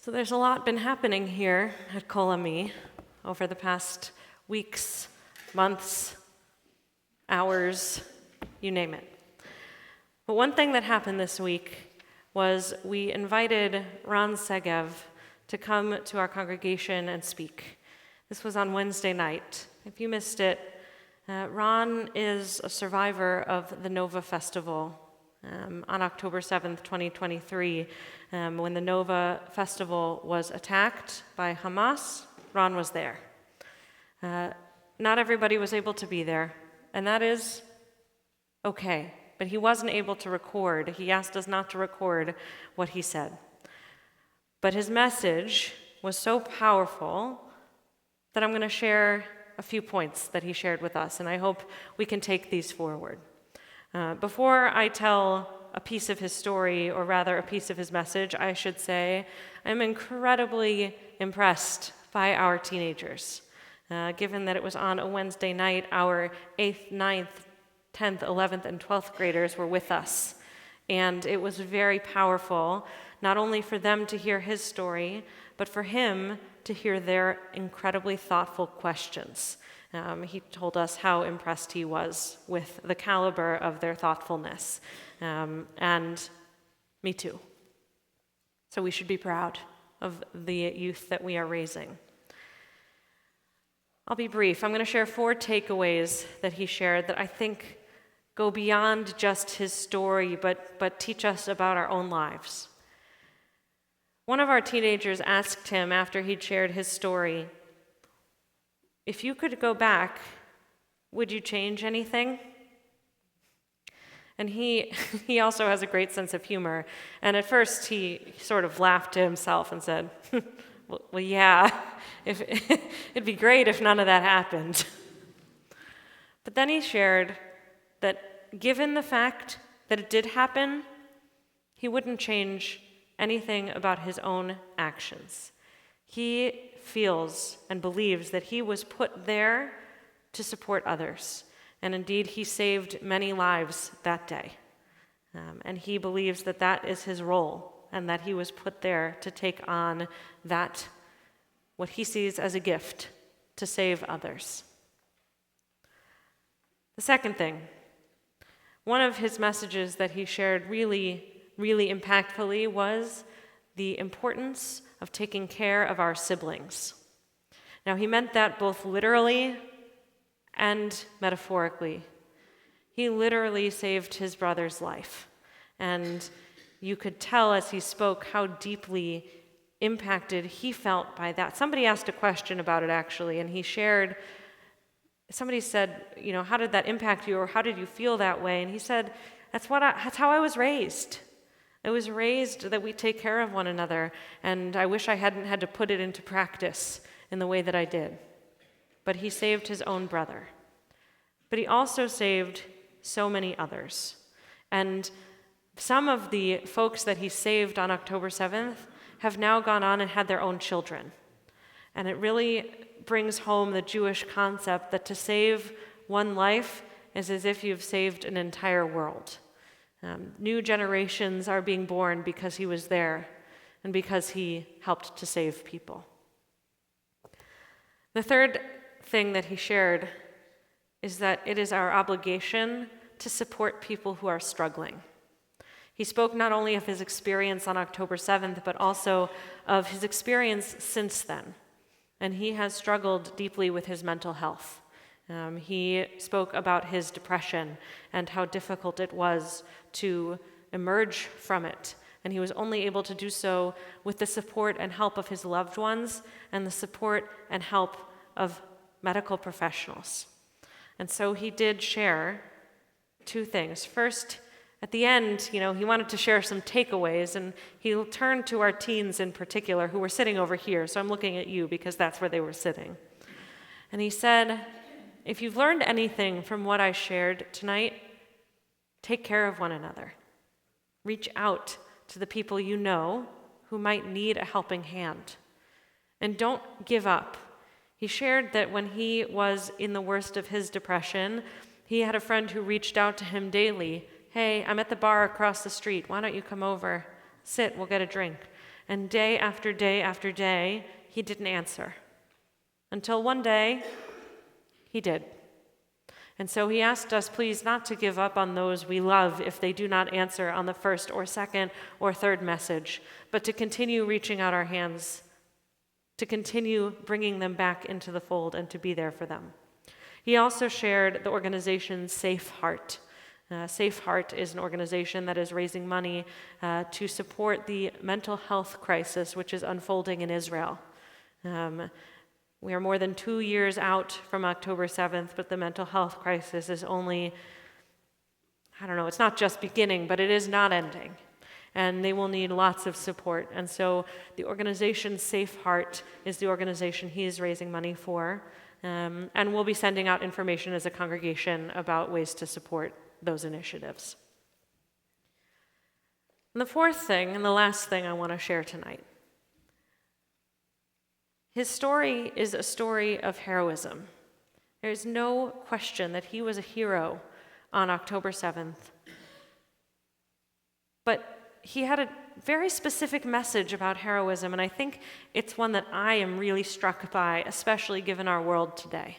So there's a lot been happening here at Kol Ami over the past weeks, months, hours, you name it. But one thing that happened this week was we invited Ron Segev to come to our congregation and speak. This was on Wednesday night. If you missed it, Ron is a survivor of the Nova Festival on October 7th, 2023. When the Nova Festival was attacked by Hamas, Ron was there. Not everybody was able to be there, and that is okay. But he wasn't able to record. He asked us not to record what he said. But his message was so powerful that I'm going to share a few points that he shared with us, and I hope we can take these forward. Before I tell a piece of his story, or rather a piece of his message, I should say, I'm incredibly impressed by our teenagers. Given that it was on a Wednesday night, our 8th, 9th, 10th, 11th, and 12th graders were with us. And it was very powerful, not only for them to hear his story, but for him to hear their incredibly thoughtful questions. He told us how impressed he was with the caliber of their thoughtfulness. And me too. So we should be proud of the youth that we are raising. I'll be brief. I'm going to share 4 takeaways that he shared that I think go beyond just his story, but teach us about our own lives. One of our teenagers asked him after he'd shared his story, if you could go back, would you change anything? And he also has a great sense of humor. And at first he sort of laughed to himself and said, well, yeah, it'd be great if none of that happened. But then he shared that given the fact that it did happen, he wouldn't change anything about his own actions. He feels and believes that he was put there to support others. And indeed, he saved many lives that day. And he believes that that is his role, and that he was put there to take on that, what he sees as a gift, to save others. The second thing, one of his messages that he shared really impactfully was the importance of taking care of our siblings. Now, he meant that both literally and metaphorically. He literally saved his brother's life. And you could tell as he spoke how deeply impacted he felt by that. Somebody asked a question about it, actually, and he shared, somebody said, how did that impact you, or how did you feel that way? And he said, that's how I was raised. I was raised that we take care of one another, and I wish I hadn't had to put it into practice in the way that I did. But he saved his own brother. But he also saved so many others. And some of the folks that he saved on October 7th have now gone on and had their own children. And it really brings home the Jewish concept that to save one life is as if you've saved an entire world. New generations are being born because he was there and because he helped to save people. The third thing that he shared is that it is our obligation to support people who are struggling. He spoke not only of his experience on October 7th, but also of his experience since then. And he has struggled deeply with his mental health. He spoke about his depression and how difficult it was to emerge from it. And he was only able to do so with the support and help of his loved ones and the support and help of medical professionals. And so he did share 2 things. First, at the end, he wanted to share some takeaways, and he turned to our teens in particular who were sitting over here. So I'm looking at you because that's where they were sitting. And he said, if you've learned anything from what I shared tonight, take care of one another. Reach out to the people you know who might need a helping hand. And don't give up. He shared that when he was in the worst of his depression, he had a friend who reached out to him daily. Hey, I'm at the bar across the street. Why don't you come over? Sit, we'll get a drink. And day after day after day, he didn't answer. Until one day, he did. And so he asked us, please, not to give up on those we love if they do not answer on the first or second or third message, but to continue reaching out our hands, to continue bringing them back into the fold and to be there for them. He also shared the organization Safe Heart. Safe Heart is an organization that is raising money to support the mental health crisis which is unfolding in Israel. We are more than 2 years out from October 7th, but the mental health crisis is only, it's not just beginning, but it is not ending. And they will need lots of support. And so the organization Safe Heart is the organization he is raising money for. And we'll be sending out information as a congregation about ways to support those initiatives. And the fourth thing, and the last thing I want to share tonight. His story is a story of heroism. There is no question that he was a hero on October 7th. But he had a very specific message about heroism, and I think it's one that I am really struck by, especially given our world today.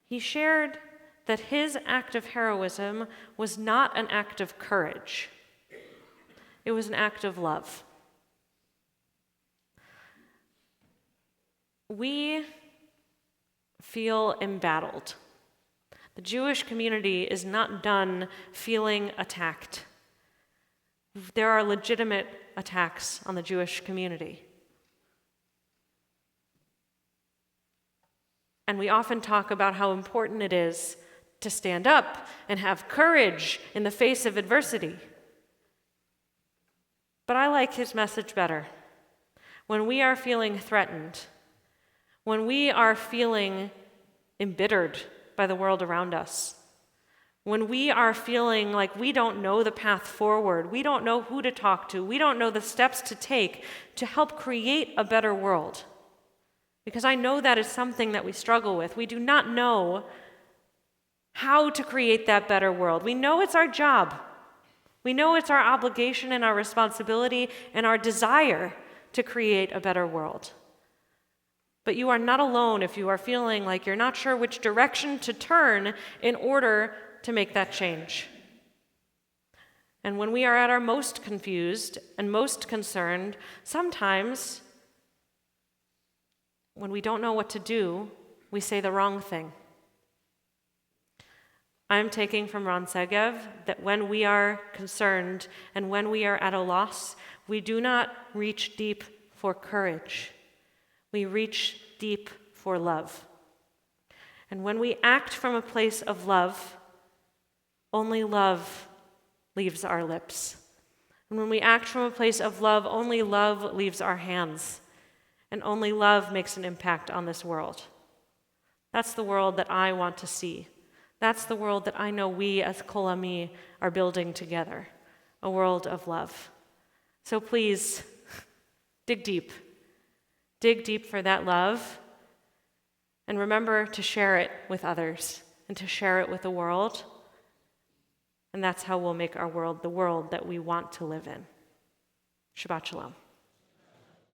He shared that his act of heroism was not an act of courage. It was an act of love. We feel embattled. The Jewish community is not done feeling attacked. There are legitimate attacks on the Jewish community. And we often talk about how important it is to stand up and have courage in the face of adversity. But I like his message better. When we are feeling threatened, when we are feeling embittered by the world around us, when we are feeling like we don't know the path forward, we don't know who to talk to, we don't know the steps to take to help create a better world, because I know that is something that we struggle with. We do not know how to create that better world. We know it's our job. We know it's our obligation and our responsibility and our desire to create a better world. But you are not alone if you are feeling like you're not sure which direction to turn in order to make that change. And when we are at our most confused and most concerned, sometimes when we don't know what to do, we say the wrong thing. I'm taking from Ron Segev that when we are concerned and when we are at a loss, we do not reach deep for courage. We reach deep for love. And when we act from a place of love, only love leaves our lips. And when we act from a place of love, only love leaves our hands. And only love makes an impact on this world. That's the world that I want to see. That's the world that I know we as Kol Ami are building together, a world of love. So please, dig deep. Dig deep for that love, and remember to share it with others and to share it with the world. And that's how we'll make our world the world that we want to live in. Shabbat Shalom.